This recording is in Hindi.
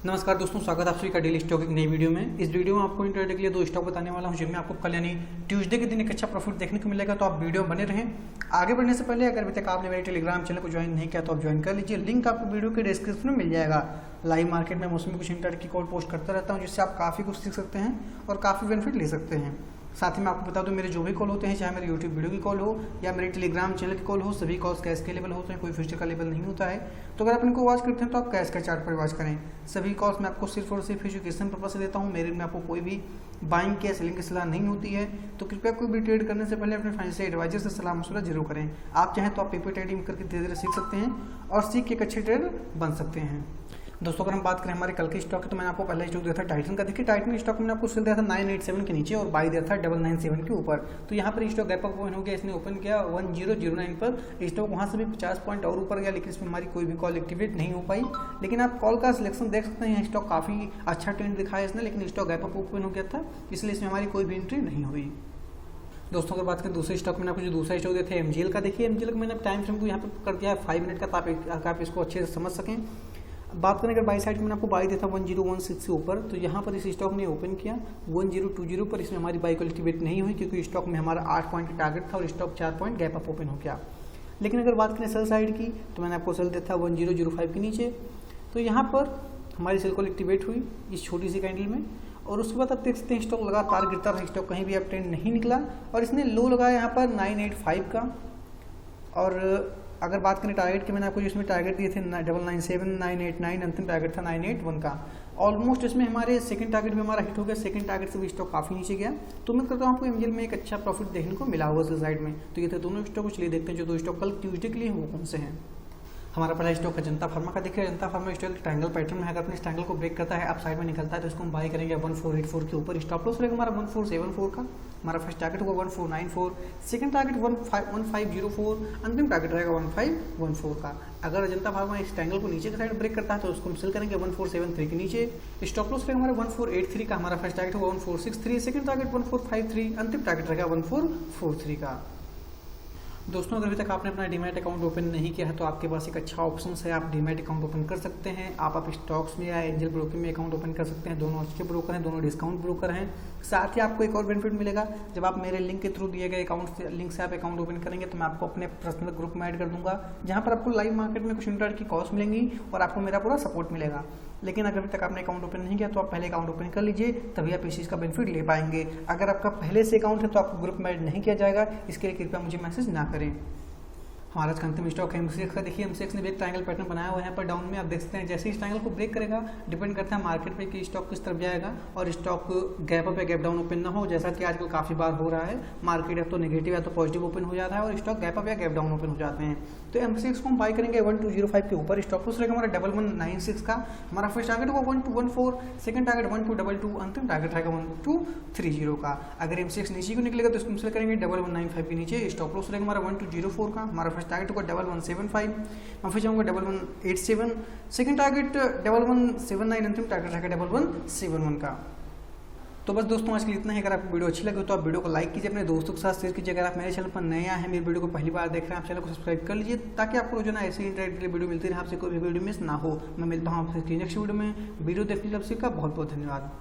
नमस्कार दोस्तों, स्वागत है आप सभी का डेली स्टॉक एक नई वीडियो में। इस वीडियो में आपको इंट्राडे के लिए दो स्टॉक बताने वाला हूं, जिनमें आपको कल यानी ट्यूसडे के दिन एक अच्छा प्रॉफिट देखने को मिलेगा। तो आप वीडियो में बने रहें। आगे बढ़ने से पहले अगर अभी तक आपने मेरे टेलीग्राम चैनल को ज्वाइन नहीं किया तो आप ज्वाइन कर लीजिए। लिंक आपको वीडियो के डिस्क्रिप्शन में मिल जाएगा। लाइव मार्केट में मौसम कुछ इंट्राडे की कॉल पोस्ट करता रहता हूँ, जिससे आप काफ़ी कुछ सीख सकते हैं और काफ़ी बेनिफिट ले सकते हैं। साथ ही मैं आपको बता दूं, मेरे जो भी कॉल होते हैं, चाहे मेरे यूट्यूब वीडियो की कॉल हो या मेरे टेलीग्राम चैनल की कॉल हो, सभी कॉल्स कैश के लेवल होते हैं, कोई फ्यूचर का लेवल नहीं होता है। तो अगर आप इनको वॉच करते हैं तो आप कैश का चार्ट पर वॉच करें। सभी कॉल्स मैं आपको सिर्फ और सिर्फ एजुकेशन पर्पज से देता हूँ। मेरे में आपको कोई भी बाइंग या सेलिंग की सलाह नहीं होती है। तो कृपया कोई भी ट्रेड करने से पहले अपने फाइनेंशियल एडवाइजर से सलाह मशवरा जरूर करें। आप चाहें तो आप पेपर ट्रेडिंग करके धीरे धीरे सीख सकते हैं और सीख के एक अच्छे ट्रेडर बन सकते हैं। दोस्तों, अगर हम बात करें हमारे कल के स्टॉक की, तो मैंने आपको पहला स्टॉक दिया था टाइटन का। देखिए, टाइटन स्टॉक मैंने आपको सेल दिया था 987 के नीचे और बाई दिया था 997 के ऊपर। तो यहाँ पर स्टॉक गैप अप ओपन हो गया, इसने ओपन किया 1009 पर। स्टॉक वहाँ से भी 50 पॉइंट और ऊपर गया, लेकिन इसमें हमारी कोई भी कॉल एक्टिवेट नहीं हो पाई। लेकिन आप कॉल का सिलेक्शन देख सकते हैं, स्टॉक काफ़ी अच्छा ट्रेंड दिखाया इसने, लेकिन स्टॉक गैप अप ओपन हो गया था, इसलिए इसमें हमारी कोई भी एंट्री नहीं हुई। दोस्तों, अगर बात करें दूसरे स्टॉक में, आपको जो दूसरा स्टॉक दिया था एमजीएल का। देखिए, एमजीएल का मैंने टाइम फ्रेम को यहाँ पर कर दिया है 5 मिनट का, ताकि आप इसको अच्छे से समझ सकें। बात करें अगर बाई साइड में, मैंने आपको बाई दिया था 1016 से ऊपर। तो यहाँ पर इस स्टॉक ने ओपन किया 1020 पर। इसमें हमारी बाई को एक्टिवेट नहीं हुई, क्योंकि स्टॉक में हमारा 8 पॉइंट का टारगेट था और stock 4 point gap up open हो गया। लेकिन अगर बात करें सेल साइड की, तो मैंने आपको सेल दिया था 1005 के नीचे। तो यहाँ पर हमारी सेल कॉल एक्टिवेट हुई इस छोटी सी कैंडल में, और उसके बाद आप देख सकते हैं स्टॉक लगातार गिरता रहा, स्टॉक कहीं भी अब ट्रेंड नहीं निकला और इसने लो लगाया यहाँ पर 985 का। और अगर बात करें टारगेट की, मैंने आपको इसमें टारगेट दिए थे 997, 989, अंतिम टारगेट था 981 का। ऑलमोस्ट इसमें हमारे सेकंड टारगेट भी हमारा हिट हो गया। सेकंड टारगेट से भी स्टॉक काफ़ी नीचे गया। तो उम्मीद करता हूँ आपको एमजीएल में एक अच्छा प्रॉफिट देखने को मिला होगा सेल साइड में। तो ये थे दोनों स्टॉक। कुछ लिए देखते हैं जो दो स्टॉक कल ट्यूसडे के लिए वो कौन से हैं। हमारा पहला स्टॉक है जनता फार्मा का। देखिए, जनता फार्मा स्टॉक ट्रायंगल पैटर्न में है। अगर अपने इस ट्रायंगल को ब्रेक करता है, अप साइड में निकलता है, तो इसको हम बाई करेंगे 1484 के ऊपर। स्टॉप लॉस रहेगा हमारा 1474 का। हमारा फर्स्ट टारगेट होगा 1494, सेकंड टारगेट 1504, अंतिम टारगेट रहेगा 1514 का। अगर अजंता फार्मा इस ट्रायंगल को नीचे की साइड ब्रेक करता है तो उसको हम सेल करेंगे 1473 के नीचे। स्टॉप लॉस रहेगा हमारा 1483 का। हमारा फर्स्ट टारगेट होगा 1463, सेकंड टारगेट 1453, अंतिम टारगेट रहेगा 1443 का। दोस्तों, अगर अभी तक आपने अपना डीमैट अकाउंट ओपन नहीं किया है तो आपके पास एक अच्छा ऑप्शन है, आप डीमैट अकाउंट ओपन कर सकते हैं। आप स्टॉक्स में या एंजल ब्रोकिंग में अकाउंट ओपन कर सकते हैं। दोनों अच्छे ब्रोकर हैं, दोनों डिस्काउंट ब्रोकर हैं। साथ ही आपको एक और बेनिफिट मिलेगा, जब आप मेरे लिंक के थ्रू दिए गए लिंक से आप अकाउंट ओपन करेंगे तो मैं आपको अपने पर्सनल ग्रुप में ऐड कर दूंगा, जहाँ पर आपको लाइव मार्केट में कुछ इंट्राडे की कॉल्स मिलेंगी और आपको मेरा पूरा सपोर्ट मिलेगा। लेकिन अगर अभी तक आपने अकाउंट ओपन नहीं किया तो आप पहले अकाउंट ओपन कर लीजिए, तभी आप इस चीज़ का बेनिफिट ले पाएंगे। अगर आपका पहले से अकाउंट है तो आपको ग्रुप में ऐड नहीं किया जाएगा, इसके लिए कृपया मुझे मैसेज ना करें। हमारा अंतिम स्टॉक है एमसीएक्स का। देखिए, एमसीएक्स ने भी एक ट्रायंगल पैटर्न बनाया हुआ है यहाँ पर डाउन में। आप देख सकते हैं जैसे इस ट्रायंगल को ब्रेक करेगा, डिपेंड करता है मार्केट पे कि स्टॉक किस तरफ जाएगा और स्टॉक गैप अप या गैप डाउन ओपन ना हो, जैसा कि आजकल काफ़ी बार हो रहा है। मार्केट या तो नेगेटिव या तो पॉजिटिव ओपन हो जाता है और स्टॉक गैप अप या गैप डाउन ओपन हो जाते हैं। तो एमसीएक्स को हम बाई करेंगे 1205 के ऊपर। स्टॉप लॉस रहेगा हमारा 1196 का। हमारा फर्स्ट टारगेट होगा 1214, सेकंड टारगेट 1222, अंतिम टारगेट रहेगा 1230 का। अगर एमसीएक्स नीचे को निकलेगा तो इसको सेल करेंगे 1195 के नीचे। स्टॉप लॉस रहेगा हमारा 1204 का। हमारा फर्स्ट टारगेट होगा 1175, मैं फिर जाऊँगा 1187, सेकंड टारगेट 1179, अंतिम टारगेट रहेगा 1171 का। तो बस दोस्तों, आज के लिए इतना ही। अगर आपको वीडियो अच्छी लगे तो आप वीडियो को लाइक कीजिए, अपने दोस्तों के साथ शेयर कीजिए। अगर आप मेरे चैनल पर नए आए हैं, मेरी वीडियो को पहली बार देख रहे हैं, आप चैनल को सब्सक्राइब कर लीजिए, ताकि आपको रोजाना ऐसे ही इंटरेक्ट के वीडियो मिलती रहे, आपसे कोई भी वीडियो मिस ना हो। मैं मिलता हूँ आपसे नेक्स्ट वीडियो में। वीडियो देखने के लिए आपसे का बहुत बहुत धन्यवाद।